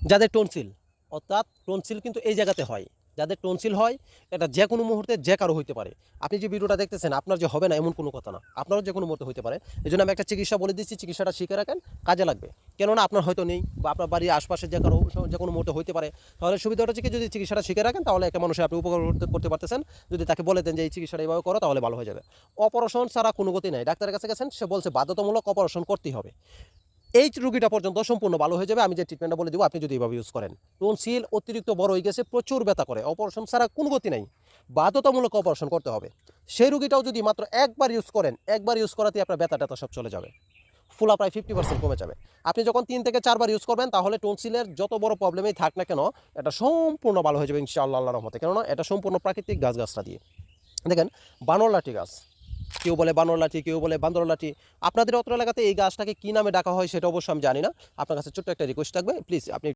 যাদের টনসিল, অর্থাৎ টনসিল কিন্তু এই জায়গাতে হয়, যাদের টনসিল হয় এটা যে কোনো মুহূর্তে যে কারো হইতে পারে। আপনি যে ভিডিওটা দেখতেছেন আপনার যে হবে না এমন কোনো কথা না, আপনারও যে কোনো মুহূর্তে হইতে পারে। এই জন্য আমি একটা চিকিৎসা বলে দিচ্ছি, চিকিৎসাটা শিখে রাখেন, কাজে লাগবে। কেননা আপনার হয়তো নেই বা আপনার বাড়ির আশপাশে যে কোনো মুহূর্তে হইতে পারে। তাহলে সুবিধাটা হচ্ছে কি, যদি চিকিৎসাটা শিখে রাখেন তাহলে একটা মানুষের আপনি উপকার করতে পারতেছেন। যদি তাকে বলে দেন যে এই চিকিৎসাটা এইভাবে করো তাহলে ভালো হয়ে যাবে। অপারেশন ছাড়া কোনো গতি নাই। ডাক্তারের কাছে গেছেন, সে বলছে বাধ্যতামূলক অপারেশন করতেই হবে। এই রোগীটা পর্যন্ত সম্পূর্ণ ভালো হয়ে যাবে। আমি যে ট্রিটমেন্টটা বলে দেবো আপনি যদি এভাবে ইউজ করেন। টনসিল অতিরিক্ত বড় হয়ে গেছে, প্রচুর ব্যথা করে, অপারেশন ছাড়া কোনো গতি নাই, বাধ্যতামূলক অপারেশন করতে হবে। সেই রোগীটাও যদি মাত্র একবার ইউজ করেন, একবার ইউজ করাতেই আপনার ব্যথা ট্যাথা সব চলে যাবে, ফুলা প্রায় 50% কমে যাবে। আপনি যখন 3 থেকে 4 বার ইউজ করবেন তাহলে টনসিলের যত বড় প্রবলেমই থাক না কেন এটা সম্পূর্ণ ভালো হয়ে যাবে ইনশাআল্লাহ আল্লাহর রহমতে। কেননা এটা সম্পূর্ণ প্রাকৃতিক গাছগাছরা দিয়ে। দেখেন, বানরলাটি গাছ, কেউ বলে বানরলাঠি, কেউ বলে বান্দরলাঠি। আপনাদের অত্র এলাকাতে এই গাছটাকে কী নামে ডাকা হয় সেটা অবশ্য আমি জানি না। আপনার কাছে ছোট্ট একটা রিকোয়েস্ট থাকবে, প্লিজ আপনি